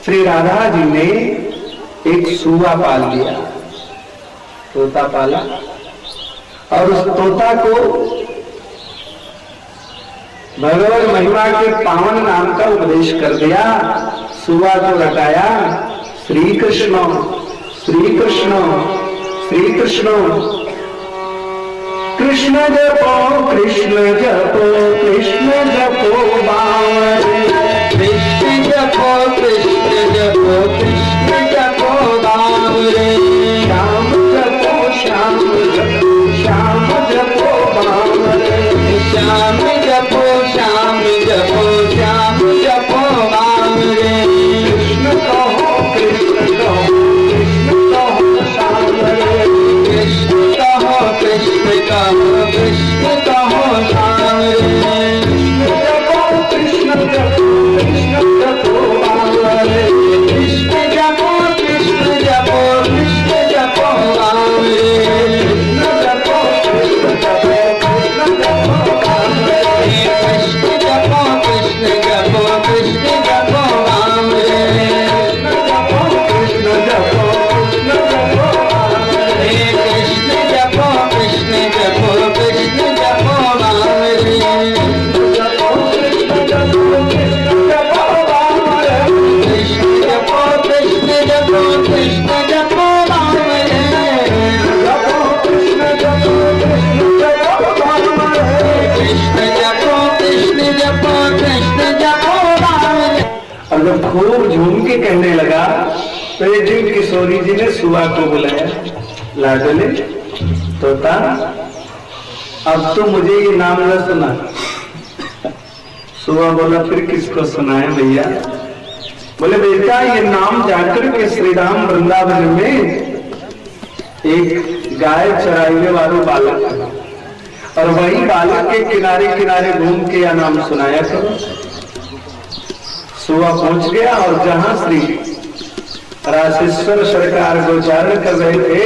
श्री राधा जी ने एक सूआ पाल लिया, तोता पाला, और उस तोता को भगवत महिमा के पावन नाम का उपदेश कर दिया। सूआ को रटाया श्री कृष्ण श्री कृष्ण श्री कृष्ण, कृष्ण जपो कृष्ण जपो कृष्ण जपो बावरे, कृष्ण जपो कृष्ण जपो कृष्ण जपो बावरे, श्याम जपो श्याम जपो श्याम जपो बावरे, श्याम जपो श्याम जपो श्याम जपो बावरे, कृष्ण कहो कृष्ण कहो कृष्ण कहो सावरे, कृष्ण कहो कृष्ण कहो कृष्ण कहो सावरे, कृष्ण जपो कृष्ण जपो बावरे, कृष्ण जपो कृष्ण जपो कृष्ण जपो बावरे, कृष्ण जपो कृष्ण जपो कृष्ण जपो बावरे, कृष्ण जपो कृष्ण जपो कृष्ण जपो बावरे, कृष्ण जपो कृष्ण जपो बावरे, कृष्ण जपो कृष्ण जपो कृष्ण जपो बावरे, कृष्ण जपो कृष्ण जपो बावरे, कृष्ण जपो कृष्ण जपो कृष्ण जपो बावरे, जपो कृष्ण जपो कृष्ण जपो बावरे, कृष्ण जपो कृष्ण जपो कृष्ण जपो बावरे। और जब खूब झूम के कहने लगा तो एक दिन किशोरी जी ने सुआ को बुलाया, लाडले तोता, अब तो मुझे ये नाम न सुना। सुआ बोला फिर किसको सुनाए भैया? बोले बेटा ये नाम जाकर के श्री राम वृंदावन में एक गाय चराने वालों बालक है, और वही बालक के किनारे किनारे घूम के यह नाम सुनाया करो। सुआ पहुंच गया और जहां श्री राशेश्वर सरकार गोचारण कर रहे थे,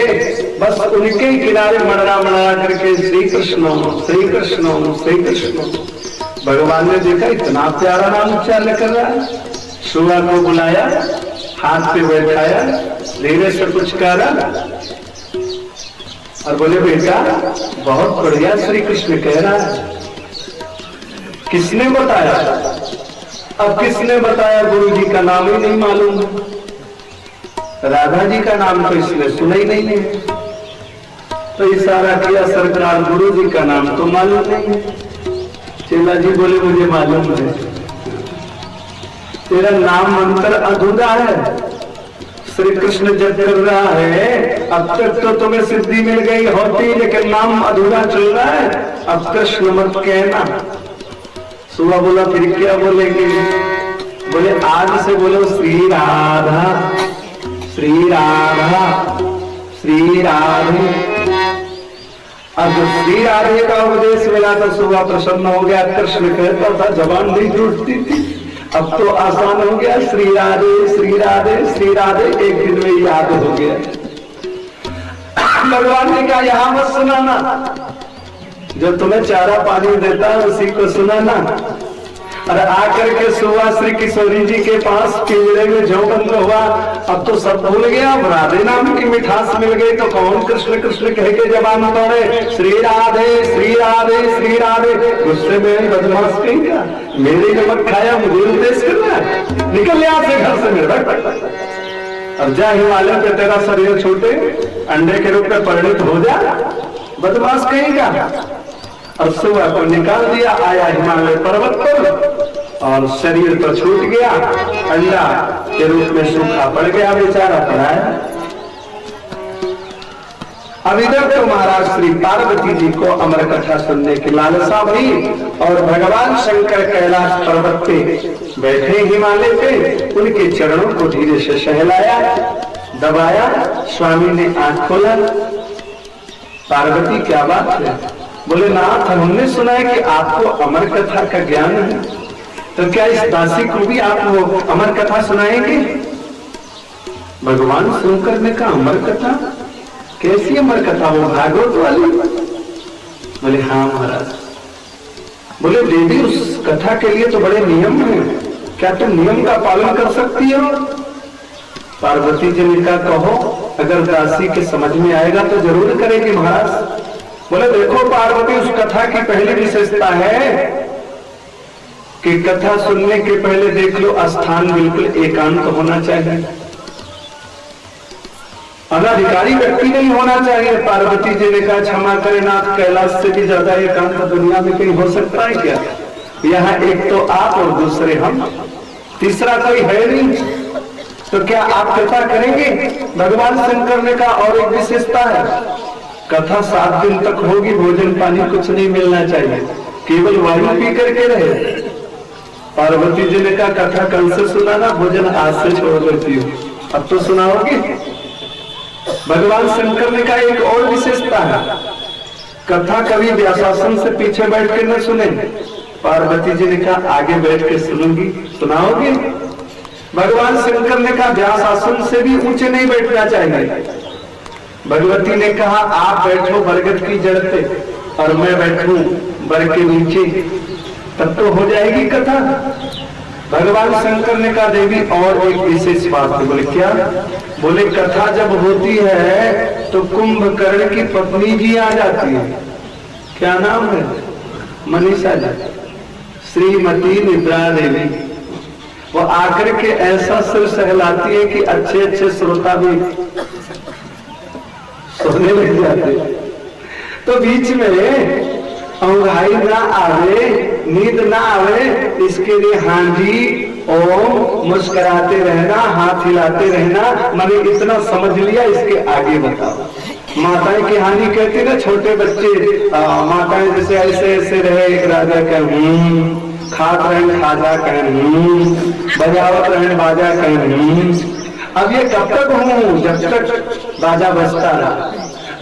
बस उनके ही किनारे मड़रा मड़रा करके श्री कृष्ण श्री कृष्ण श्री कृष्ण। भगवान ने देखा इतना प्यारा नाम उच्चारण कर रहा है, सुआ को बुलाया, हाथ पे बैठाया, धीरे से कुछ करा और बोले बेटा बहुत बढ़िया श्री कृष्ण कह रहा है। किसने बताया? अब किसने बताया? गुरु जी का नाम ही नहीं मालूम, राधा जी का नाम तो इसने सुना ही नहीं है। तो इशारा किया सरकार गुरु जी का नाम तो मालूम नहीं है। चेला जी बोले मुझे मालूम है, तेरा नाम मंत्र अधूरा है, श्री कृष्ण जप कर रहा है, अब तक तो तुम्हें सिद्धि मिल गई होती, लेकिन नाम अधूरा चल रहा है, अब कृष्ण मत कहना। सुबह बोला फिर क्या बोलेंगे? बोले आज से बोलो श्री राधा श्री राधा श्री राधे। अब श्री राधे का उपदेश मिला तो सुबह प्रसन्न हो गया। कृष्ण कहता था जबान नहीं जुड़ती थी, अब तो आसान हो गया, श्री राधे श्री राधे श्री राधे, एक दिन में याद हो गया। भगवान ने कहा यहां मत सुनाना, जो तुम्हें चारा पानी देता है उसी को सुनाना। और आकर के सुबह श्री किशोरी जी के पास पिंजरे में जो बंद हुआ, अब तो सब भूल गया, राधे नाम की मिठास मिल गई तो कौन कृष्ण कृष्ण कह के जबान तोड़े, श्री राधे श्री राधे श्री राधे। गुस्से में बदमाश कहीं का, मेरे नमक खाया मुझे उपदेश करना है, निकल यहाँ से घर से मेरे। अब जा हिमालय पे तेरा शरीर छूटे, अंडे के रूप में परिणित हो जा, बदमाश कहीं का। और सुबह को निकाल दिया, आया हिमालय पर्वत पर और शरीर तो छूट गया, अंडा के रूप में सूखा पड़ गया, बेचारा पड़ा है। अब इधर तो महाराज श्री पार्वती जी को अमर कथा सुनने की लालसा हुई और भगवान शंकर कैलाश पर्वत पे बैठे हिमालय पे, उनके चरणों को धीरे से सहलाया, दबाया। स्वामी ने आंख खोला, पार्वती क्या बात है? बोले नाथ हमने सुना है कि आपको अमर कथा का ज्ञान है, तो क्या इस दासी को भी आप वो अमर कथा सुनाएंगे? भगवान शंकर ने कहा अमर कथा? कैसी अमर कथा? वो भागवत वाली? बोले हाँ महाराज। बोले देवी उस कथा के लिए तो बड़े नियम हैं, क्या तुम नियम का पालन कर सकती हो? पार्वती जी ने कहा कहो, अगर दासी के समझ में आएगा तो जरूर करेगी महाराज। बोले देखो पार्वती, उस कथा की पहली विशेषता है कि कथा सुनने के पहले देख लो स्थान बिल्कुल एकांत होना चाहिए, अनाधिकारी व्यक्ति नहीं होना चाहिए। पार्वती जी ने कहा क्षमा करें नाथ, कैलाश से भी ज्यादा एकांत दुनिया में कहीं हो सकता है क्या? यहाँ एक तो आप और दूसरे हम, तीसरा कोई है नहीं, तो क्या आप कथा करेंगे? भगवान शंकर ने कहा और एक विशेषता है, कथा 7 दिन तक होगी, भोजन पानी कुछ नहीं मिलना चाहिए, केवल वायु पी करके रहे। पार्वती जी ने कहा कथा कल से सुनाना, भोजन आज से छोड़ देती हूँ, अब तो सुनाओगे? भगवान शंकर ने कहा एक और विशेषता है, कथा कभी व्यासासन से पीछे बैठ के न सुने। पार्वती जी ने कहा आगे बैठ के सुनूंगी, सुनाओगे? भगवान शंकर ने कहा व्यास आसन से भी ऊंचे नहीं बैठना चाहिए। भगवती ने कहा आप बैठो बरगद की जड़ पे और मैं बैठूं बर के नीचे, तब तो हो जाएगी कथा। भगवान शंकर ने कहा देवी और एक विशेष बात है। बोले क्या? बोले कथा जब होती है तो कुंभकर्ण की पत्नी जी आ जाती है, क्या नाम है? मनीषा जी, श्रीमती निद्रा देवी। वो आकर के ऐसा सिर सहलाती है कि अच्छे अच्छे श्रोता भी सोने लग जाते। तो बीच में अंगड़ाई ना आवे, नींद ना आवे, इसके लिए हाँ जी ओम मुस्कुराते रहना, हाथ हिलाते रहना। मैंने इतना समझ लिया, इसके आगे बताओ। माताएं की हानि कहती ना, छोटे बच्चे माताएं जैसे ऐसे ऐसे रहे, एक राजा कह खात रहन खाजा कह, बजावत रहन बाजा कह। अब ये कब तक हूँ? जब तक बाजा बजता रहा।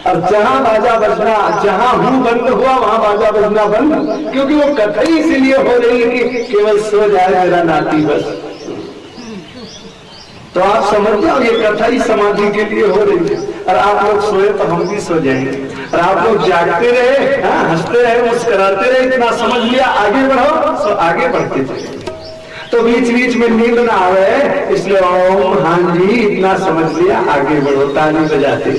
और जहां बाजा बजना, जहां हूं बंद हुआ वहां बाजा बजना बंद, क्योंकि वो कथा ही इसीलिए हो रही है कि केवल सो जाए मेरा नाती बस। तो आप समझ जाओ ये कथा ही समाधि के लिए हो रही है। और आप लोग सोए तो हम भी सो जाएंगे, और आप लोग जागते रहे, हंसते रहे, मुस्कुराते रहे, इतना समझ लिया आगे बढ़ो, तो आगे बढ़ते जाए। तो बीच बीच में नींद ना आवे, इसलिए ओम हाँ जी इतना समझ लिया आगे बढ़ो, ताली बजाते।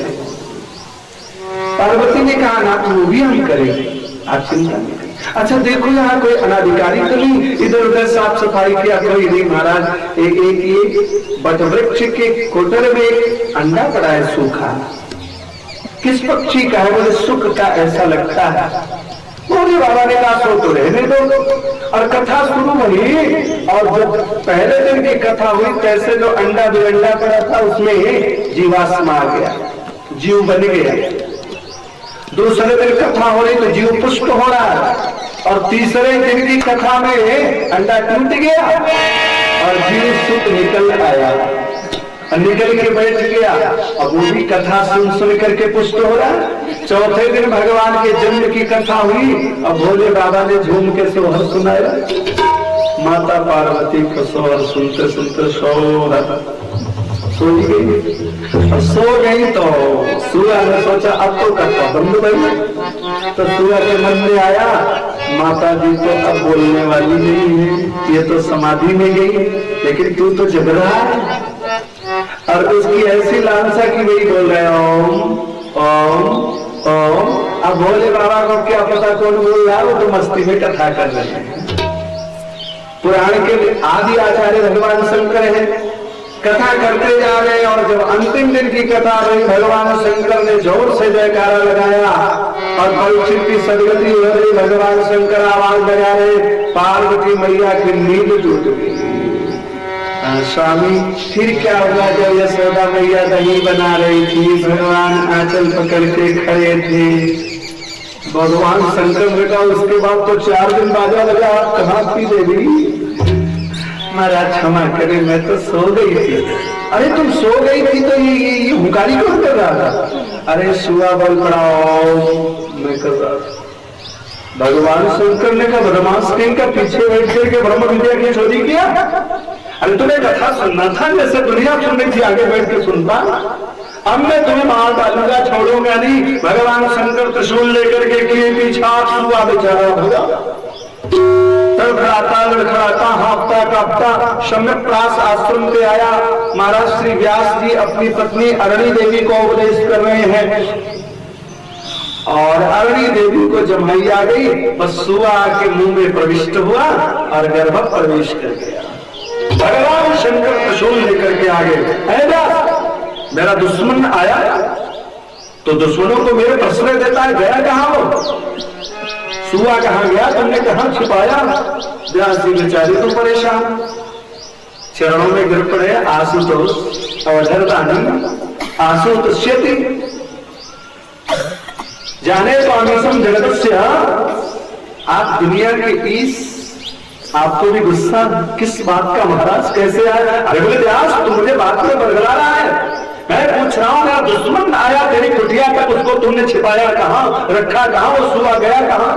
पार्वती ने कहा ना तो वो भी हम करेंगे, आप चिंता नहीं करें। अच्छा देखो यहाँ कोई अनाधिकारी तो नहीं, इधर उधर साफ सफाई किया कोई नहीं महाराज। एक बटवृक्ष के कोटर में एक अंडा पड़ा है सूखा, किस पक्षी का है? बोले सुख का ऐसा लगता है। बोले बाबा ने कहा सो तो रहने दो। और कथा शुरू हुई, और जब पहले दिन की कथा हुई कैसे जो अंडा बिरंडा पड़ा था उसमें जीवाश्म आ गया, जीव बन गया। दूसरे दिन कथा हो रही तो जीव पुष्ट हो रहा है, और तीसरे दिन की कथा में अंडा टूट गया और जीव सुख निकल आया, निकल के बैठ गया। अब वो भी कथा सुन सुन करके पुष्ट हो रहा है। चौथे दिन भगवान के जन्म की कथा हुई, अब भोले बाबा ने झूम के सोहर सुनाया। माता पार्वती को सोहर सुनते सुनते सो गई। तो सूर्य ने सोचा अब तो कथा बंद भाई। तो सूर्य के मन में आया माता जी तो अब बोलने वाली नहीं है, ये तो समाधि में गई, लेकिन तू तो जग रहा है। और उसकी ऐसी लालसा की वही बोल रहे ओम ओम ओम। अब भोले बाबा को क्या पता कौन बोल रहा है, वो तो मस्ती में कथा कर रहे हैं। पुराण के आदि आचार्य भगवान शंकर है, कथा करते जा रहे। और जब अंतिम दिन की कथा हुई, भगवान शंकर ने जोर से जयकारा लगाया और परीक्षित की सदगति हो रही। भगवान शंकर आवाज लगा रहे, पार्वती मैया की नींद टूट गई। स्वामी फिर क्या हुआ? जब यशोदा मैया दही बना रही थी, भगवान आंचल पकड़ के खड़े थे। भगवान शंकर ने कहा उसके बाद तो 4 दिन बाजा लगा, आप कहाँ थी देवी? महाराज क्षमा करे, मैं तो सो गई थी। अरे तुम सो गई थी तो ये हुंकारी कौन कर रहा था? अरे सुआ बल पड़ाओ मैं कर रहा था। भगवान शंकर ने कहा बदमाश कहीं का पीछे बैठ करके ब्रह्म विद्या की चोरी किया? अरे तुम्हें कथा सुनना था जैसे दुनिया सुन रही थी, आगे बैठ के सुनता। अब मैं तुम्हें मार डालूंगा, छोड़ूंगा नहीं। भगवान शंकर त्रिशूल लेकर के किए पीछा, सुआ बेचारा होगा। तड़फड़ाता लड़खड़ाता हाँफता कांपता सम्यक प्रास आश्रम पे आया। महाराज श्री व्यास जी अपनी पत्नी अरणी देवी को उपदेश कर रहे हैं और अरणी देवी को जमाई आ गई, बस सुआ के मुंह में प्रविष्ट हुआ और गर्भ प्रवेश कर गया। भगवान शंकर त्रिशूल लेकर के आ गए। मेरा दुश्मन आया तो दुश्मनों को मेरे प्रश्रय देता है, गया कहां वो? सुआ कहां गया, तुमने कहां छिपाया? व्यास जी बेचारे तो परेशान, चरणों में गिर पड़े। आशुतोष अवधरदानी आशुतोष्यति जाने स्वामीसम जगदस्य। आप दुनिया के ईश, आपको भी गुस्सा किस बात का महाराज, कैसे आया? अरे बोले व्यास तुम मुझे बात में बरगला रहा है, मैं पूछ रहा हूं मेरा दुश्मन आया तेरी कुटिया तक, उसको तुमने छिपाया कहां, रखा कहां, वो सुआ गया कहां?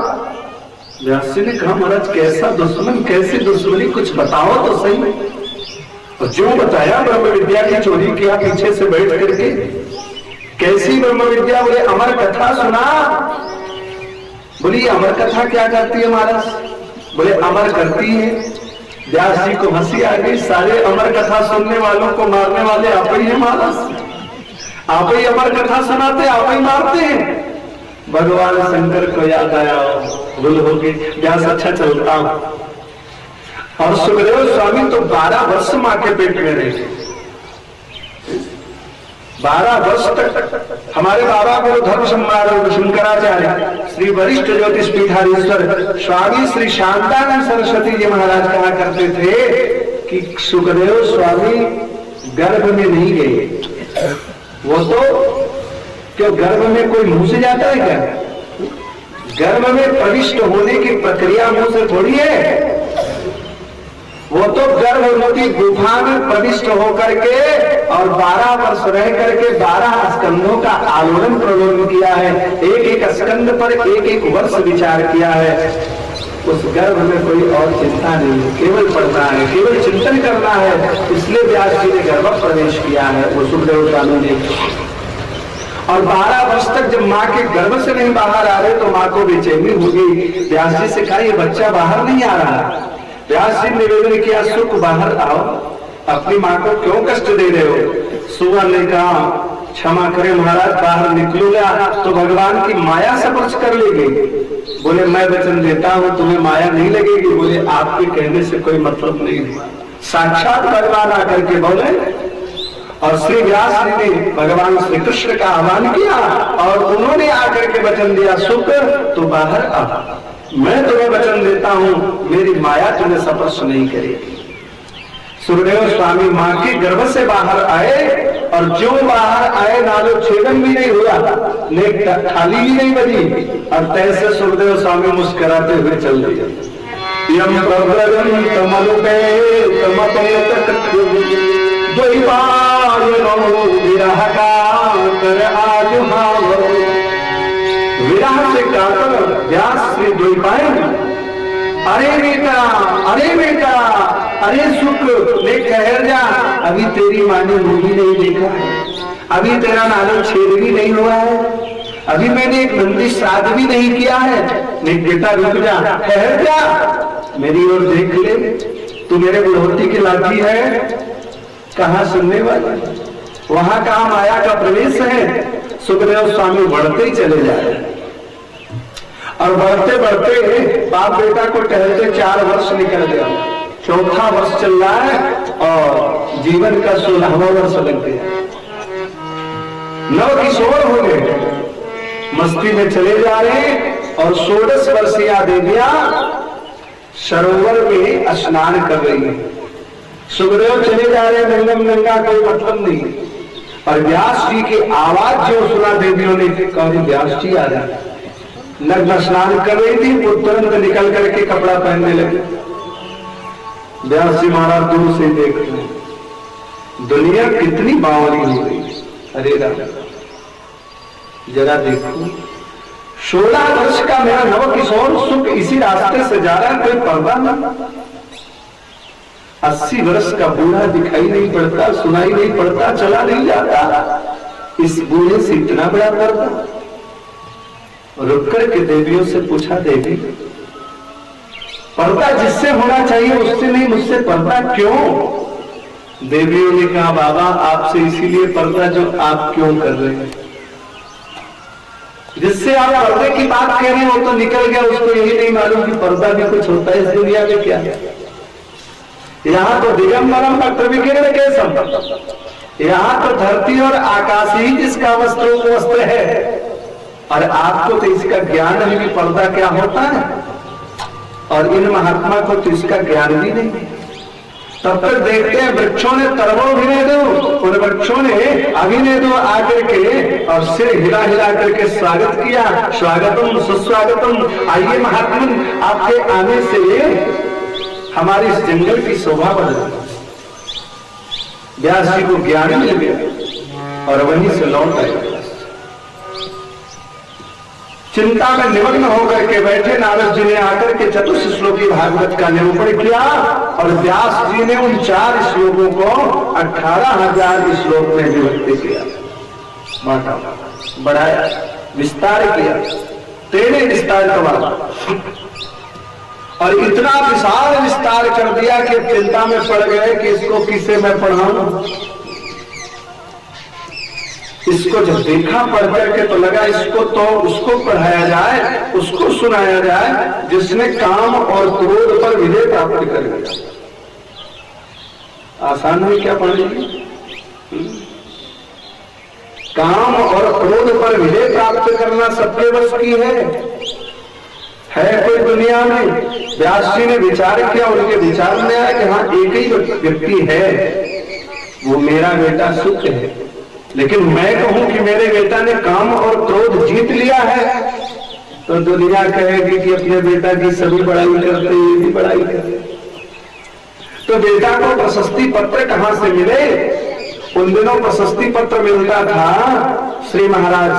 व्यास जी ने कहा महाराज कैसा दुश्मन, कैसी दुश्मनी, कुछ बताओ तो सही। और जो बताया ब्रह्म विद्या की चोरी किया पीछे से बैठ करके। कैसी ब्रह्म विद्या? बोले अमर कथा सुना। बोली अमर कथा क्या करती है महाराज? बोले अमर करती है। व्यास जी को हंसी आ गई, सारे अमर कथा सुनने वालों को मारने वाले आप ही है महाराज, आप ही अमर कथा सुनाते, आप ही मारते हैं। भगवान शंकर को याद आया, भूल हो गई। व्यास अच्छा चलता हूं। और सुखदेव स्वामी तो 12 वर्ष मां के पेट में रहे, 12 वर्ष तक। हमारे बाबा को धर्म सम्राट शंकराचार्य श्री वरिष्ठ ज्योतिष पीठाधीश्वर स्वामी श्री शांतानंद सरस्वती जी महाराज कहा करते थे कि सुखदेव स्वामी गर्भ में नहीं गए। वो तो क्यों, गर्भ में कोई मुंह से जाता है क्या? गर्भ में प्रविष्ट होने की प्रक्रिया मुंह से थोड़ी है। वो तो गर्भवती गुफा में प्रविष्ट होकर के और 12 वर्ष रह करके 12 स्कंदों का आलोड़न प्रलोभन किया है। एक एक स्कंद पर एक एक वर्ष विचार किया है। उस गर्भ में कोई और चिंता नहीं है, केवल पढ़ना है, केवल चिंतन करना है। इसलिए व्यास जी ने गर्भ प्रवेश किया है, वो सुखदेव स्वामी ने। और 12 वर्ष तक जब माँ के गर्भ से नहीं बाहर आ रहे तो माँ को बेचैनी हो गई। व्यास जी से कहा ये बच्चा बाहर नहीं आ रहा। व्यास जी निवेदन किया सुख बाहर आओ, अपनी माँ को क्यों कष्ट दे रहे हो? सुआ ने कहा क्षमा करें महाराज, बाहर निकलूंगा तो भगवान की माया स्पर्श कर लेगी। बोले मैं वचन देता हूं तुम्हें माया नहीं लगेगी। बोले आपके कहने से कोई मतलब नहीं हुआ, साक्षात भगवान आकर के बोले। और श्री व्यास जी ने भगवान श्री कृष्ण का आह्वान किया और उन्होंने आकर के वचन दिया सुख तो बाहर आ, मैं तुम्हें वचन देता हूं मेरी माया तुम्हें स्पर्श नहीं करेगी। सुखदेव स्वामी मां के गर्भ से बाहर आए और जो बाहर आए नालो छेदन भी नहीं हुआ, नेक थाली भी नहीं बजी और तैसे सुखदेव स्वामी मुस्कुराते हुए चल दिए। यम प्रव्रजन तमनुपे विरह का कर आजुहाव। विरह से कातर व्यास श्री द्वैपायन, अरे बेटा, अरे बेटा, अरे सुख ले ठहर जा, अभी तेरी माँ ने मुंह भी नहीं देखा है, अभी तेरा नालो छेद भी नहीं हुआ है, अभी मैंने एक नंदी श्राद्ध भी नहीं किया है। नहीं बेटा रुक जा, ठहर जा, मेरी ओर देख ले, तू मेरे बुढ़ोती की लाठी है, कहाँ सुनने वाली, वहां कहाँ माया का प्रवेश है। सुखदेव स्वामी बढ़ते ही चले जा रहे और बढ़ते बढ़ते बाप बेटा को टहलते 4 वर्ष निकल गया, 4था वर्ष चल रहा है और जीवन का 16वां वर्ष लग गया। नव किशोर हो गए, मस्ती में चले जा रहे और 16 वर्षीय देविया सरोवर में स्नान कर रही है। सुखदेव चले जा रहे, नंगम नंगा, कोई मतलब नहीं। और व्यास जी की आवाज जो सुना देवियों ने, कहा व्यास जी आ रहे, नग्न स्नान कर रही थी, वो तुरंत निकल करके कपड़ा पहनने लगे। व्यास जी महाराज दूर से देख रहे, दुनिया कितनी बावली हो गई। अरे राजा जरा देखो, 16 वर्ष का मेरा नव किशोर सुख इसी रास्ते से जा रहा है, कोई पर्दा ना। 80 वर्ष का बूढ़ा दिखाई नहीं पड़ता, सुनाई नहीं पड़ता, चला नहीं जाता, इस बूढ़े से इतना बड़ा पर्दा। रुक कर के देवियों से पूछा, देवी पर्दा जिससे होना चाहिए उससे नहीं, मुझसे पर्दा क्यों? देवियों ने कहा बाबा आपसे इसीलिए पर्दा जो आप क्यों कर रहे हैं। जिससे आप पर्दे की बात कह रहे हैं वो तो निकल गया, उसको यही नहीं मालूम कि पर्दा भी कुछ होता है इस दुनिया में। क्या यहाँ तो दिगंबरम वक्त्र विकीर्ण केशम, यहाँ तो धरती और आकाश ही जिसका वस्त्र है, और आपको तो इसका ज्ञान है कि पर्दा क्या होता है, और इन महात्मा को तो इसका ज्ञान भी नहीं। तब तक देखते हैं वृक्षों ने तरवोभिनय दो, उन वृक्षों ने अभिनय दो आकर के और सिर हिला हिला करके स्वागत किया, स्वागतम सुस्वागतम। आइए महात्मन, आपके आने से हमारे इस जंगल की शोभा बदल गई। व्यास जी को ज्ञान मिल गया और वहीं से लौट आए। चिंता में निमग्न होकर के बैठे नारद जी ने आकर के चतुर्थ श्लोकी भागवत का निरूपण किया, और व्यास जी ने उन 4 श्लोकों को 18,000 श्लोक में विभक्त किया, बांटा, बढ़ाया, विस्तार किया, तेने विस्तार करवा, और इतना विशाल विस्तार कर दिया कि चिंता में पड़ गए कि इसको किसे मैं पढ़ाऊं। इसको जब देखा पढ़ करके तो लगा इसको तो उसको पढ़ाया जाए, उसको सुनाया जाए जिसने काम और क्रोध पर विजय प्राप्त कर लिया। आसान है क्या पढ़ेगी? काम और क्रोध पर विजय प्राप्त करना सबके वश की है कोई दुनिया में? व्यास जी ने विचार किया, उनके विचार में आया कि हाँ एक ही व्यक्ति है, वो मेरा बेटा सुख है, लेकिन मैं कहूं कि मेरे बेटा ने काम और क्रोध जीत लिया है, तो दुनिया कहेगी कि अपने बेटा की सभी बड़ाई करते, ये भी बड़ाई करते। तो बेटा को प्रशस्ति पत्र कहां से मिले? उन दिनों प्रशस्ति पत्र मिलता था श्री महाराज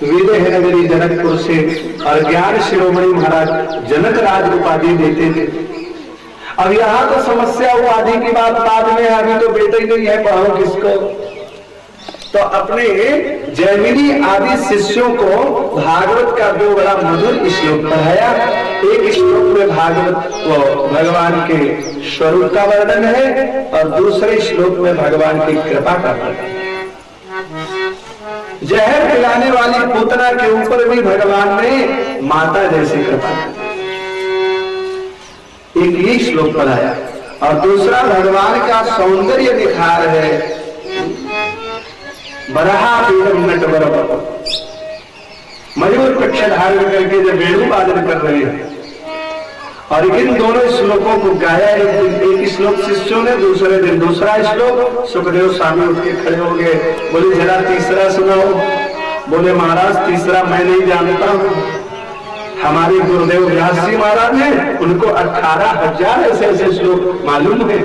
विदेह नगरी जनकपुर से, और ज्ञान शिरोमणि महाराज जनक राज उपाधि देते थे। अब यहाँ तो समस्या उपाधि की बात बाद में, अभी तो बेटा ही नहीं है, पढ़ाओ किसको? तो अपने जैमिनी आदि शिष्यों को भागवत का 2 बड़ा मधुर श्लोक पढ़ाया। एक श्लोक में भागवत भगवान के स्वरूप का वर्णन है, और दूसरे श्लोक में भगवान की कृपा का वर्णन। जहर पिलाने वाली पूतना के ऊपर भी भगवान ने माता जैसी कृपा की। एक ही श्लोक पढ़ाया, और दूसरा भगवान का सौंदर्य दिखार है। बरहा पीड़म नट बरबर, मयूर पक्ष धारण करके जब वेणु वादन कर रहे हैं, और इन दोनों श्लोकों को गाया। एक श्लोक शिष्यों ने, दूसरे दिन दूसरा श्लोक। सुखदेव स्वामी उठ के खड़े हो गए, बोले जरा तीसरा सुनाओ। बोले महाराज तीसरा मैं नहीं जानता हूं, हमारे गुरुदेव व्यास जी महाराज ने उनको 18,000 ऐसे श्लोक मालूम है।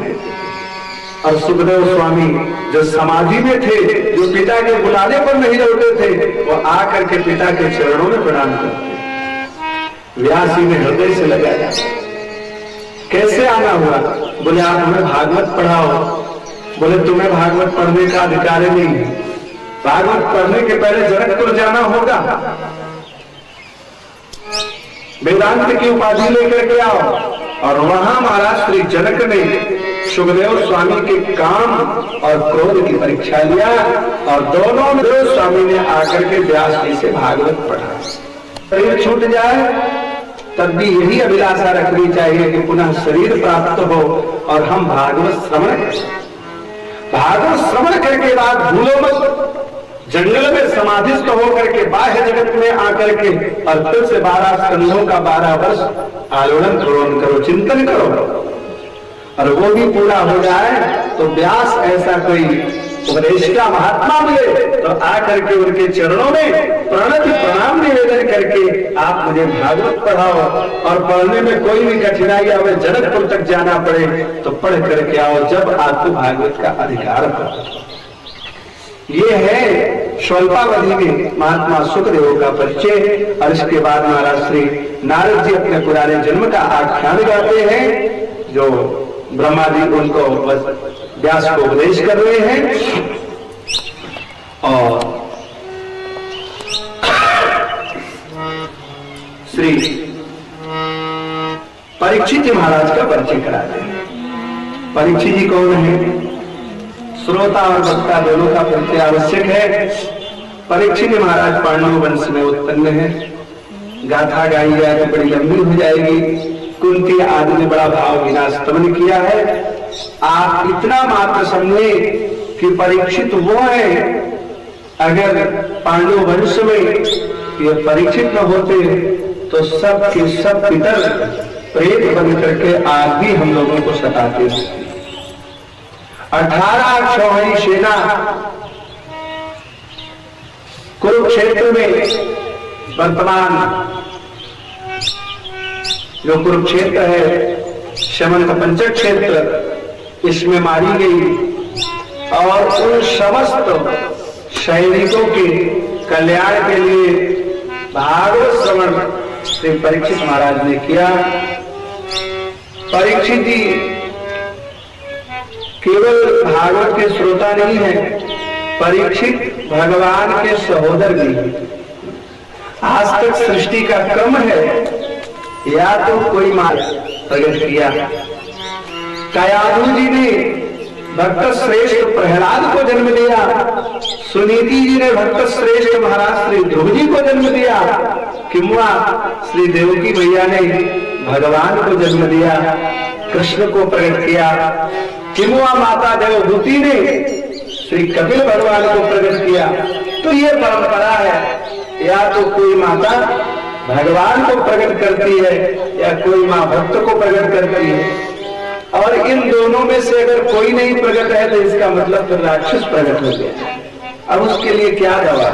और सुखदेव स्वामी जो समाधि में थे, जो पिता के बुलाने पर नहीं लौटे थे, वो आकर के पिता के चरणों में प्रणाम करते। व्यास जी ने हृदय से लगाया, कैसे आना हुआ? बोले आप हमें भागवत पढ़ाओ। बोले तुम्हें भागवत पढ़ने का अधिकार नहीं है, भागवत पढ़ने के पहले जनकपुर जाना होगा, वेदांत की उपाधि लेकर के आओ। और वहां महाराज श्री जनक ने सुखदेव स्वामी के काम और क्रोध की परीक्षा लिया, और दोनों देव स्वामी ने आकर के व्यास जी से भागवत पढ़ा। शरीर छूट जाए तब भी यही अभिलाषा रखनी चाहिए कि पुनः शरीर प्राप्त हो और हम भागवत श्रवण करें। भागवत श्रवण करके बाद भूलो मत, जंगल में समाधिस्थ होकर के बाह्य जगत में आकर के और फिर से 12 स्कंधों का 12 वर्ष आलोड़न करो, चिंतन करो, और वो भी पूरा हो जाए तो व्यास ऐसा कोई उपदेष्टा महात्मा मिले तो आकर के उनके चरणों में प्रणति प्रणाम निवेदन करके आप मुझे भागवत पढ़ाओ। और पढ़ने में कोई भी कठिनाई आवे, जनकपुर तक जाना पड़े तो पढ़ करके आओ, जब आपको भागवत का अधिकार हो। ये है स्वल्पावधि में महात्मा सुखदेव का परिचय। और इसके बाद महाराज श्री नारद जी अपने पुराने जन्म का आख्यान गाते हैं, जो ब्रह्मा जी उनको व्यास को उपदेश कर रहे हैं। और श्री परीक्षित जी महाराज का परिचय कराते हैं। परीक्षित जी कौन है? श्रोता और वक्ता दोनों का परिचय आवश्यक है। परीक्षित जी महाराज पांडव वंश में उत्पन्न है। गाथा गाई जाए तो बड़ी लंबी हो जाएगी। कुंती आदि ने बड़ा भाव विनास्तमन किया है। आप इतना मात्र समझे कि परीक्षित वो है, अगर पांडव वंश में ये परीक्षित न होते तो सब के सब पितर प्रेत बन करके आज भी हम लोगों को सताते थे। 18 अक्षौहिणी सेना कुरुक्षेत्र में, वर्तमान जो कुरुक्षेत्र है शमन का पंचक क्षेत्र, इसमें मारी गई और उन समस्त सैनिकों के कल्याण के लिए भागवत श्रवण श्री परीक्षित महाराज ने किया। परीक्षित जी केवल भागवत के श्रोता नहीं है, परीक्षित भगवान के सहोदर भी है। आज तक सृष्टि का क्रम है, या तो कोई माया प्रकट किया। कयाधु जी ने भक्त श्रेष्ठ प्रहलाद को जन्म दिया। सुनीति जी ने भक्त श्रेष्ठ महाराज श्री ध्रुव जी को जन्म दिया। किंवा श्री देवकी मैया ने भगवान को जन्म दिया, कृष्ण को प्रकट किया। किंवा माता देवभूति ने श्री कपिल भगवान को प्रकट किया। तो ये परंपरा है, या तो कोई माता भगवान को प्रकट करती है या कोई माँ भक्त को प्रकट करती है। और इन दोनों में से अगर कोई नहीं प्रकट है तो इसका मतलब फिर राक्षस प्रकट हो गया। अब उसके लिए क्या दवा?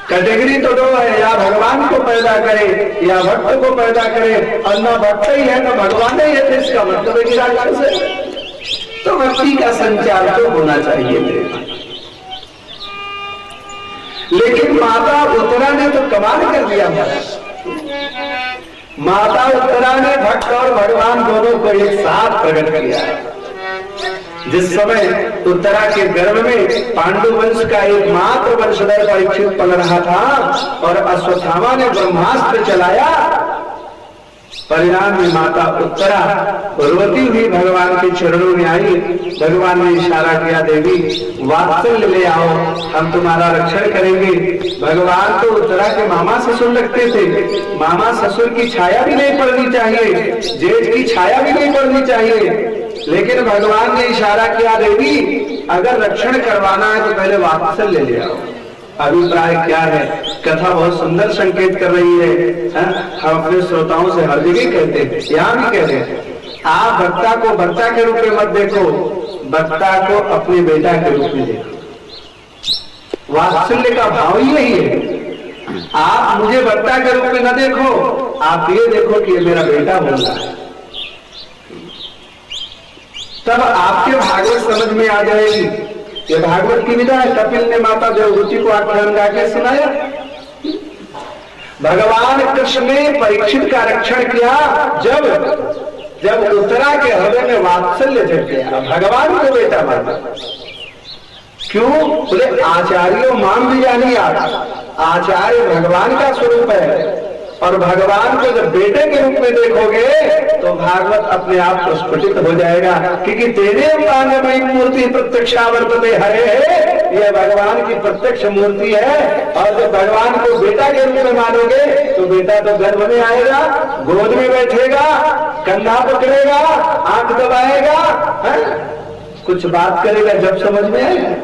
कैटेगरी तो दो है, या भगवान को पैदा करे या भक्त को पैदा करे, और न भक्त ही है न भगवान ही है, तो इसका मतलब है कि राक्षस है। तो भक्ति का संचार तो होना चाहिए मेरे। लेकिन माता उत्तरा ने तो कमाल कर दिया। माता उत्तरा ने भक्त और भगवान दोनों को एक साथ प्रकट किया है। जिस समय उत्तरा के गर्भ में पांडु वंश का एकमात्र वंशधर परीक्षित पल रहा था और अश्वत्थामा ने ब्रह्मास्त्र चलाया, परिणाम में माता उत्तरा रोती हुई भगवान के चरणों में आई। भगवान ने इशारा किया, देवी वात्सल्य ले आओ, हम तुम्हारा रक्षण करेंगे। भगवान तो उत्तरा के मामा ससुर लगते थे। मामा ससुर की छाया भी नहीं पड़नी चाहिए, जेठ की छाया भी नहीं पड़नी चाहिए। लेकिन भगवान ने इशारा किया, देवी अगर रक्षण करवाना है तो पहले वात्सल्य ले आओ। अभिप्राय क्या है? कथा बहुत सुंदर संकेत कर रही है। हम अपने श्रोताओं से हर जगह कहते हैं, यहाँ भी कहते हैं, आप वक्ता को वक्ता के रूप में मत देखो, वक्ता को अपने बेटा के रूप में देखो। वात्सल्य का भाव ही यही है। आप मुझे वक्ता के रूप में न देखो, आप ये देखो कि ये मेरा बेटा बोल रहा है। तब आपके भागवत समझ में आ जाएगी। ये भागवत की विधा है। कपिल ने माता देवहूति को आख्यान गा के सुनाया। भगवान कृष्ण ने परीक्षित का रक्षण किया जब उत्तरा के हृदय में वात्सल्य जग गया, भगवान को बेटा माना। क्यों? बोले आचार्यों माम भी जानी आप, आचार्य भगवान का स्वरूप है। और भगवान को जब बेटे के रूप में देखोगे तो भागवत अपने आप प्रस्फुटित हो जाएगा। क्योंकि तेरे अंगमयी मूर्ति प्रत्यक्षावर्तते हरे है, यह भगवान की प्रत्यक्ष मूर्ति है। और जब भगवान को बेटा के रूप में मानोगे तो बेटा तो गर्भ में आएगा, गोद में बैठेगा, कंधा पकड़ेगा, आंख दबाएगा, कुछ बात करेगा, जब समझ में आएगा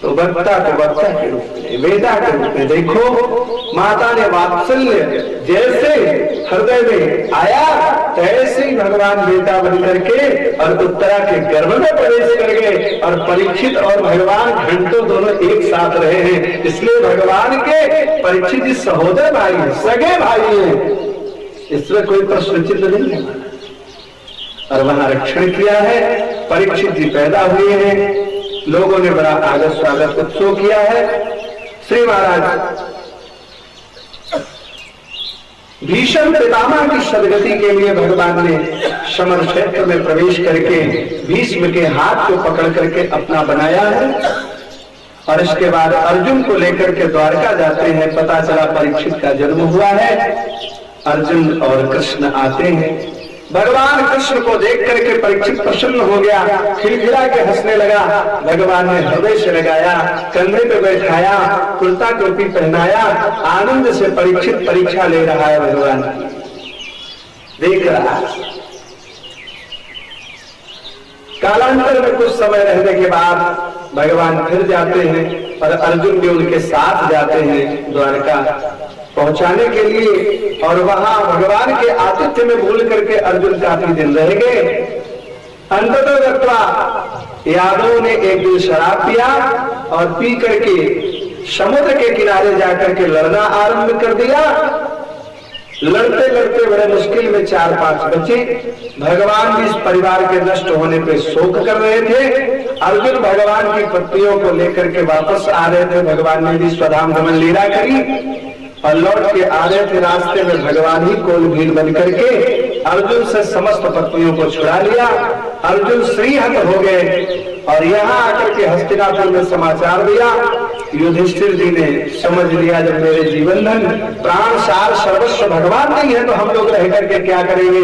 तो वक्ता को वक्ता के रूप में, बेटा के रूप में देखो। माता ने वात्सल्य जैसे हृदय में आया, तैसे ही भगवान बेटा बन करके और उत्तरा के गर्भ में प्रवेश कर गए। और परीक्षित और भगवान घंटों दोनों एक साथ रहे हैं। इसलिए भगवान के परीक्षित जी सहोदर भाई हैं, सगे भाई हैं, इसमें कोई प्रश्न चिन्ह नहीं है। और वहां रक्षण किया है। परीक्षित जी पैदा हुए हैं, लोगों ने बड़ा आदर स्वागत उत्सव किया है। श्री महाराज भीष्म पितामह की सदगति के लिए भगवान ने समर क्षेत्र में प्रवेश करके भीष्म के हाथ को पकड़ करके अपना बनाया है। और इसके बाद अर्जुन को लेकर के द्वारका जाते हैं। पता चला परीक्षित का जन्म हुआ है। अर्जुन और कृष्ण आते हैं। भगवान कृष्ण को देख करके परीक्षित प्रसन्न हो गया, खिलखिला के हंसने लगा। भगवान ने हृदय से लगाया, कंधे पे बैठाया, कुर्ता टोपी पहनाया, आनंद से परीक्षित परीक्षा ले रहा है। भगवान देख रहा है। कालांतर में कुछ समय रहने के बाद भगवान फिर जाते हैं और अर्जुन भी उनके साथ जाते हैं द्वारका पहुंचाने के लिए। और वहां भगवान के आतिथ्य में भूल करके अर्जुन काफी दिन रह गए। अंततः यादवों ने एक दिन शराब पिया और पी करके समुद्र के किनारे जाकर के लड़ना आरंभ कर दिया। लड़ते लड़ते बड़े मुश्किल में 4-5 बचे। भगवान भी इस परिवार के नष्ट होने पे शोक कर रहे थे। अर्जुन भगवान की पत्नियों को लेकर के वापस आ रहे थे। भगवान ने भी स्वधाम गमन लीला करी और लौट के आ रहे थे। रास्ते में भगवान ही कोल भीड़ बन करके अर्जुन से समस्त पत्नियों को छुड़ा लिया। अर्जुन श्रीहत हो गए और यहाँ आकर के हस्तिनापुर में समाचार दिया। युधिष्ठिर जी ने समझ लिया, जब मेरे जीवन धन प्राण सार सर्वस्व भगवान नहीं है तो हम लोग रह करके क्या करेंगे।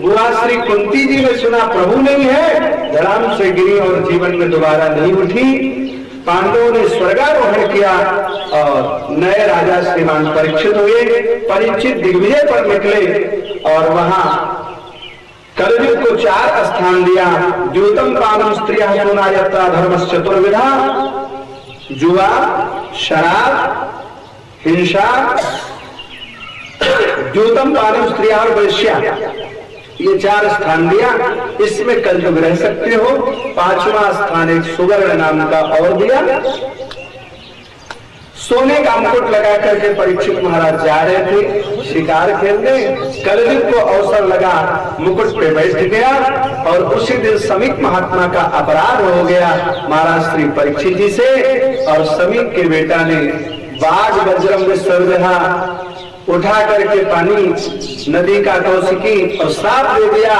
बुआ श्री कुंती जी ने सुना प्रभु नहीं है, धड़ाम से गिरी और जीवन में दोबारा नहीं उठी। पांडवों ने स्वर्गारोहण किया और नए राजा श्रीमान परीक्षित हुए। परीक्षित दिग्विजय पर निकले और वहां कलयुग को 4 स्थान दिया। द्यूतम पानम स्त्रिया सोनायत्रा धर्मस चतुर्विधा, जुआ, शराब, हिंसा, द्यूतम पानम स्त्रिया और वैश्या, ये 4 स्थान दिया। इसमें कलयुग रह सकते हो। 5वां स्थान एक सुवर्ण नाम का और दिया। सोने का मुकुट लगा करके परीक्षित महाराज जा रहे थे शिकार खेलने। कलयुग को अवसर लगा, मुकुट पे बैठ गया और उसी दिन समीक महात्मा का अपराध हो गया महाराज श्री परीक्षित जी से। और समीक के बेटा ने बाघ वज्रम में सर्वहा उठा करके पानी नदी का कौशिकी और श्राप दे दिया,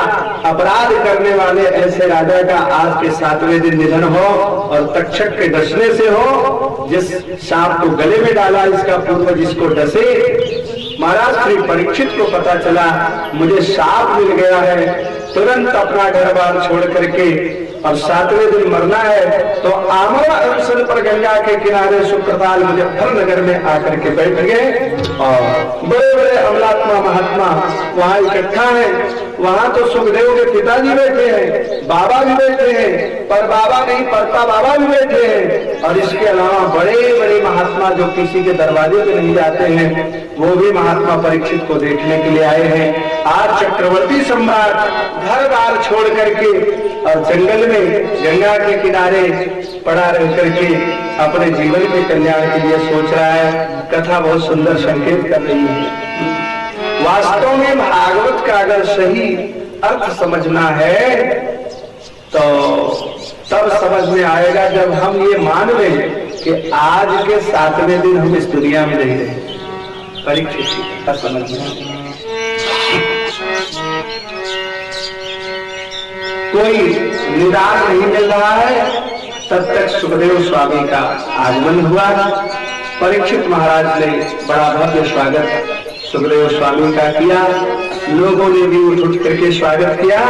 अपराध करने वाले ऐसे राजा का आज के 7वें दिन निधन हो और तक्षक के डसने से हो। जिस सांप को गले में डाला इसका पूर्व जिसको डसे। महाराज श्री परीक्षित को पता चला मुझे सांप मिल गया है, तुरंत अपना घर बार छोड़ करके और 7वें दिन मरना है तो आमला अवसर पर गंगा के किनारे सुप्रताल मुजफ्फरनगर में आकर के बैठ गए। और बड़े बड़े अमलात्मा महात्मा वहां इकट्ठा है। वहां तो सुखदेव के पिताजी बैठे हैं, बाबा भी बैठे हैं, पर बाबा नहीं परता बाबा भी बैठे हैं। और इसके अलावा बड़े बड़े महात्मा जो किसी के दरवाजे पे नहीं जाते हैं वो भी महात्मा परीक्षित को देखने के लिए आए हैं। आज चक्रवर्ती सम्राट घर बार छोड़ करके और जंगल में गंगा के किनारे पड़ा रह करके अपने जीवन के कल्याण के लिए सोच रहा है। कथा बहुत सुंदर संकेत कर रही है। वास्तव में भागवत का अगर सही अर्थ समझना है तो तब समझ में आएगा जब हम ये मान लें कि आज के 7वें दिन हम इस दुनिया में नहीं रहे। परीक्षित का समझना कोई निदान नहीं मिल रहा है। तब तक सुखदेव स्वामी का आगमन हुआ। परीक्षित महाराज ने बड़ा भव्य स्वागत सुखदेव स्वामी का किया। लोगों ने भी उठ करके स्वागत किया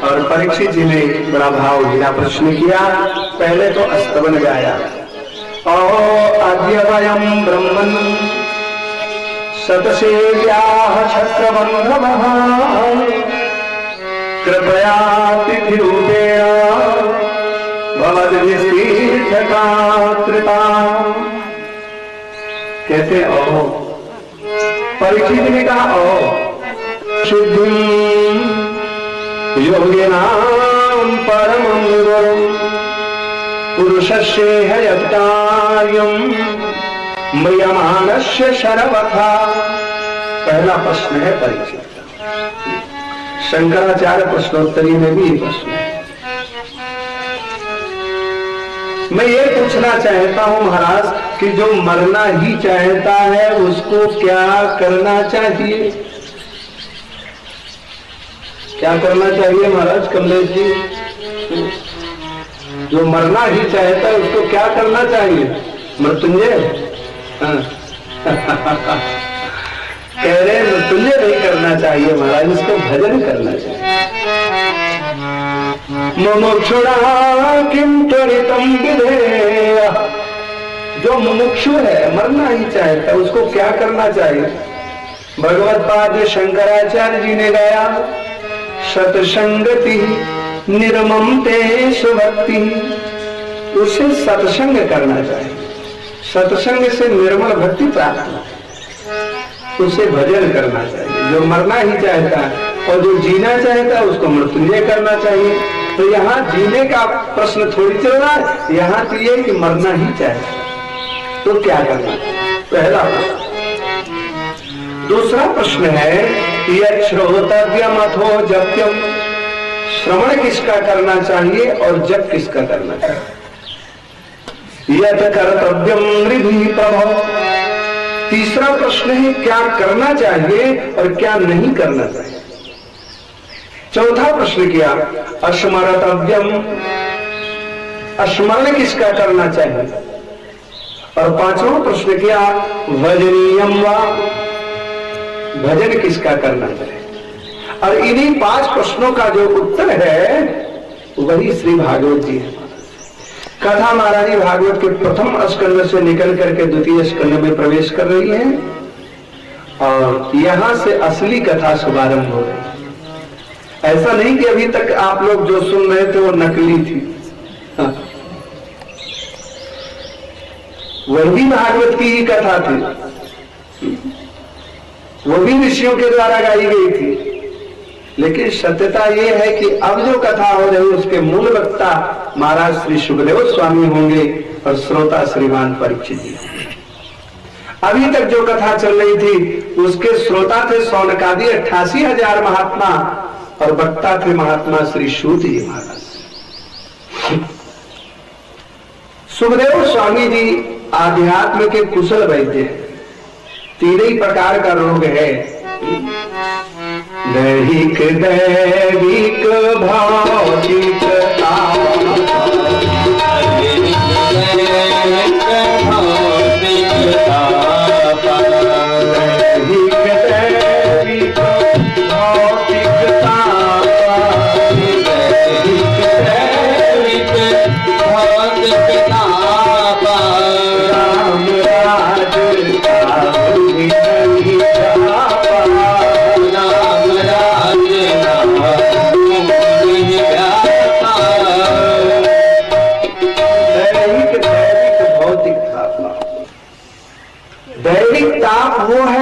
और परीक्षित जी ने बड़ा भावहीना प्रश्न किया। पहले तो अस्तवन गाया, ओ अद्य वयं ब्रह्मन् सतसेव्याः छत्रबन्धवः कृपया तिथिरूपेण भवद्भिस्तीर्थका कृता। कहते ओ परीक्षित ने कहा ओ सिद्धिं योगिनां परमं गुरुं पुरुषस्य हयत्कार्यं म्रियमाणस्य शरवथा। पहला प्रश्न है परीक्षित का। शंकराचार्य प्रश्नोत्तरी में भी ये प्रश्न है। मैं ये पूछना चाहता हूं महाराज कि जो मरना ही चाहता है उसको क्या करना चाहिए? क्या करना चाहिए महाराज कमलेश जी? जो मरना ही चाहता है उसको क्या करना चाहिए? मृत्युंजय कह रहे हैं तुल्य नहीं करना चाहिए महाराज, इसको भजन करना चाहिए। मुमुक्षुणा किम त्वरितम विधेय, जो मुमुक्षु है मरना ही चाहता है उसको क्या करना चाहिए? भगवत पाद शंकराचार्य जी ने गाया, सत्संगति निर्ममते सुभक्ति, उसे सत्संग करना चाहिए। सत्संग से निर्मल भक्ति प्राप्त हो, उसे भजन करना चाहिए। जो मरना ही चाहता है और जो जीना चाहता है उसको मृत्युंजय करना चाहिए। तो यहाँ जीने का प्रश्न थोड़ी चल रहा है, यहाँ तो ये कि मरना ही चाहता है तो क्या करना? पहला प्रश्न। दूसरा प्रश्न है यह श्रोतव्यम अथो जप्यम, श्रवण किसका करना चाहिए और जप किसका करना चाहिए? यद कर्तव्यम हृदि प्रभव। तीसरा प्रश्न है क्या करना चाहिए और क्या नहीं करना चाहिए। चौथा प्रश्न किया अस्मरतव्यम, स्मरण किसका करना चाहिए। और पांचवा प्रश्न किया भजनीयम वा, भजन किसका करना चाहिए। और इन्हीं 5 प्रश्नों का जो उत्तर है वही श्री भागवत जी है। कथा महारानी भागवत के प्रथम स्कंद से निकल करके द्वितीय स्कंद में प्रवेश कर रही है और यहां से असली कथा शुभारंभ हो रही है। ऐसा नहीं कि अभी तक आप लोग जो सुन रहे थे वो नकली थी। हाँ। वह भी भागवत की ही कथा थी, वो भी ऋषियों के द्वारा गाई गई थी, लेकिन सत्यता यह है कि अब जो कथा हो रही है उसके मूल वक्ता महाराज श्री सुखदेव स्वामी होंगे और श्रोता श्रीमान परीक्षित जी। अभी तक जो कथा चल रही थी उसके श्रोता थे सौनकादि 88,000 महात्मा और वक्ता थे महात्मा श्री सूत जी महाराज। सुखदेव स्वामी जी आध्यात्म के कुशल वैद्य हैं। 3 प्रकार का रोग है, दैहिक दैविक भौतिक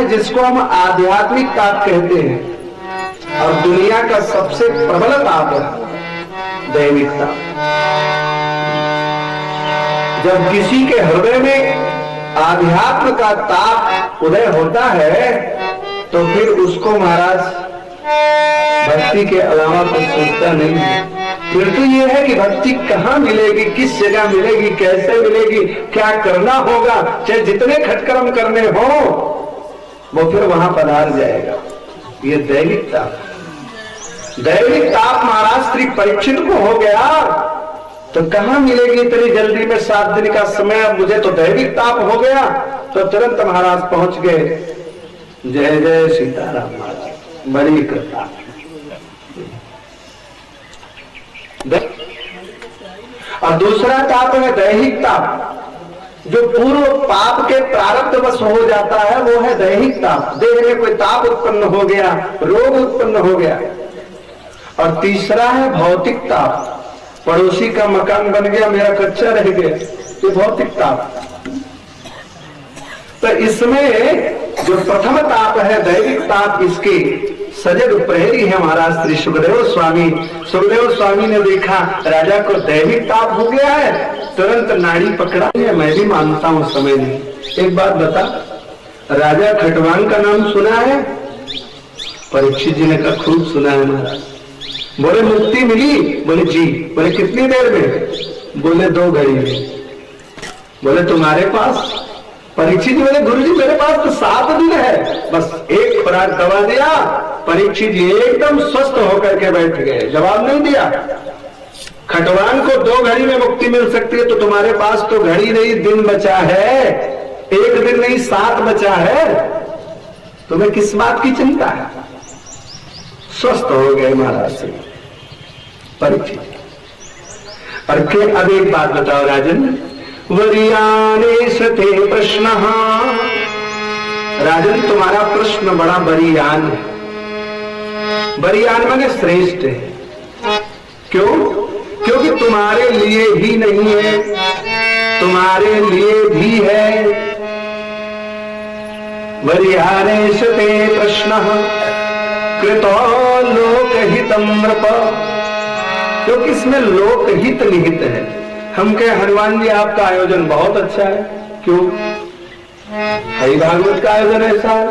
जिसको हम आध्यात्मिक ताप कहते हैं और दुनिया का सबसे प्रबल ताप है दैविक ताप। जब किसी के हृदय में आध्यात्म का ताप उदय होता है तो फिर उसको महाराज भक्ति के अलावा कुछ सोचता नहीं है। फिर तो ये है कि भक्ति कहाँ मिलेगी, किस जगह मिलेगी, कैसे मिलेगी, क्या करना होगा, चाहे जितने खटकर्म करने हो वो फिर वहां पधार जाएगा। ये दैविक ताप, दैविक ताप महाराज श्री परीक्षित को हो गया तो कहां मिलेगी इतनी जल्दी में, 7 दिन का समय, अब मुझे तो दैविक ताप हो गया। तो तुरंत महाराज पहुंच गए। जय जय सीताराम महाराज, बड़ी कृपा। और दूसरा ताप है दैहिक ताप, जो पूर्व पाप के प्रारब्ध वश हो जाता है वो है दैहिक ताप। देह में कोई ताप उत्पन्न हो गया, रोग उत्पन्न हो गया। और तीसरा है भौतिक ताप, पड़ोसी का मकान बन गया, मेरा कच्चा रह गया, ये भौतिक ताप। तो इसमें जो प्रथम ताप है दैविक ताप, इसके सजग प्रहरी है महाराज श्री सुखदेव स्वामी। सुखदेव स्वामी ने देखा राजा को दैविक ताप हो गया है, तुरंत नाड़ी पकड़ा है। मैं भी मानता हूं समय नहीं। एक बात बता, राजा खटवांग का नाम सुना है? परीक्षित जी ने कहा खूब सुना है महाराज। बोले मुक्ति मिली? बोले जी। बोले कितनी देर में? बोले 2 घड़ी में। बोले तुम्हारे पास? परीक्षित जी बोले गुरु जी मेरे पास तो 7 दिन है, बस एक खुराक दवा दिया, परीक्षित जी एकदम स्वस्थ होकर के बैठ गए। जवाब नहीं दिया। खटवान को 2 घड़ी में मुक्ति मिल सकती है तो तुम्हारे पास तो घड़ी नहीं दिन बचा है, 1 दिन नहीं 7 बचा है। तुम्हें किस बात की चिंता है? स्वस्थ हो गए महाराज से परीक्षित। और के अब एक बात बताओ राजन, वरियानेश ते प्रश्न, राजन तुम्हारा प्रश्न बड़ा बरियान है। बरियान माने श्रेष्ठ है। क्यों? क्योंकि तुम्हारे लिए ही नहीं है, तुम्हारे लिए भी है। वरियानेश ते प्रश्न कृतो लोकहितं नृप, क्योंकि इसमें लोकहित निहित है। हम कहे हनुमान जी आपका आयोजन बहुत अच्छा है। क्यों? हरि भागवत का आयोजन ऐसा है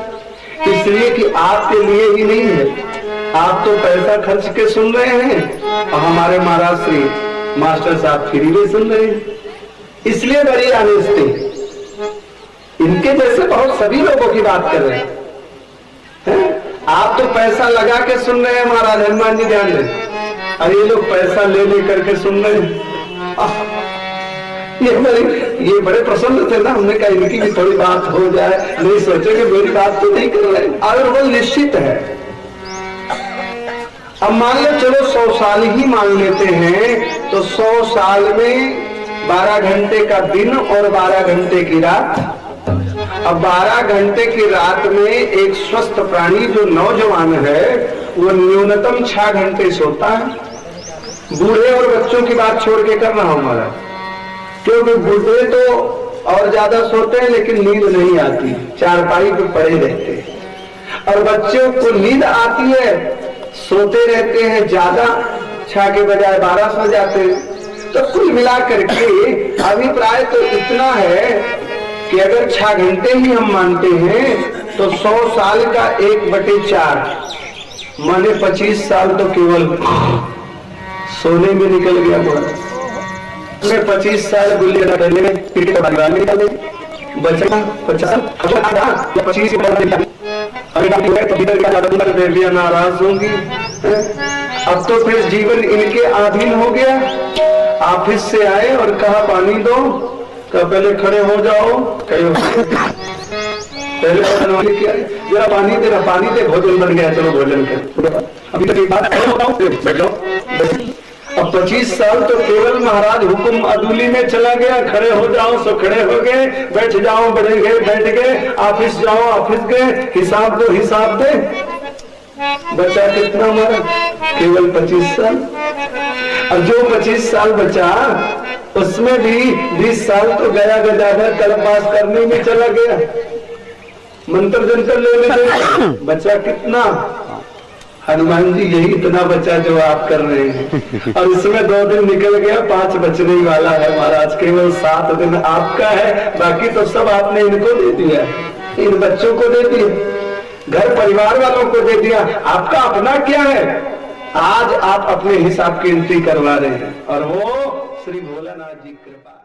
इसलिए कि आपके लिए ही नहीं है, आप तो पैसा खर्च के सुन रहे हैं और हमारे महाराज श्री मास्टर साहब फ्री में सुन रहे हैं, इसलिए बड़ी आनेस्ते। इनके जैसे बहुत सभी लोगों की बात कर रहे हैं। आप तो पैसा लगा के सुन रहे हैं महाराज, हनुमान जी ध्यान दें, और ये लोग पैसा ले करके सुन रहे हैं। ये बड़े प्रसन्न थे ना, हमने कहा इनकी भी थोड़ी बात हो जाए, नहीं सोचे कि मेरी बात तो नहीं कर रहे। अगर वो निश्चित है, अब मान लो चलो 100 साल ही मान लेते हैं, तो 100 साल में 12 घंटे का दिन और 12 घंटे की रात। अब 12 घंटे की रात में एक स्वस्थ प्राणी जो नौजवान है वो न्यूनतम 6 घंटे सोता है। बूढ़े और बच्चों की बात छोड़ के कर रहा हूं हमारा, क्योंकि बूढ़े तो और ज्यादा सोते हैं लेकिन नींद नहीं आती, चारपाई पे पड़े रहते हैं। और बच्चों को नींद आती है, सोते रहते हैं ज्यादा, 6 के बजाय 12 सो जाते हैं। तो कुल मिला करके अभिप्राय तो इतना है कि अगर 6 घंटे ही हम मानते हैं तो 100 साल का 1/4 माने 25 साल तो केवल सोने में निकल गया। मैं 25 साल गुल्ली करने में पीठ का परिवार में निकाल बचा 50 या 25 दे दिया, नाराज होंगी। अब तो फिर जीवन इनके अधीन हो गया। ऑफिस से आए और कहा पानी दो, तो पहले खड़े हो जाओ, पहले क्या जरा पानी दे, पानी दे, भोजन बन गया, चलो भोजन कर। अभी तक एक बात बैठ जाओ। अब 25 साल तो केवल महाराज हुक्म अदुली में चला गया, खड़े हो जाओ सो खड़े हो गए, बैठ जाओ बढ़े गए बैठ गए, ऑफिस जाओ ऑफिस गए, हिसाब दो हिसाब दे। बचा कितना मरा? केवल 25 साल। और जो 25 साल बचा उसमें भी 20 साल तो गया गजाधर कल्पास करने में चला गया, मंत्र जंतर लेने में। बचा कितना? हनुमान जी यही इतना बचा जो आप कर रहे हैं। और इसमें 2 दिन निकल गया, 5 बचने वाला है महाराज। केवल 7 दिन आपका है, बाकी तो सब आपने इनको दे दिया, इन बच्चों को दे दिया, घर परिवार वालों को दे दिया। आपका अपना क्या है? आज आप अपने हिसाब की एंट्री करवा रहे हैं, और वो श्री भोलानाथ जी कृपा।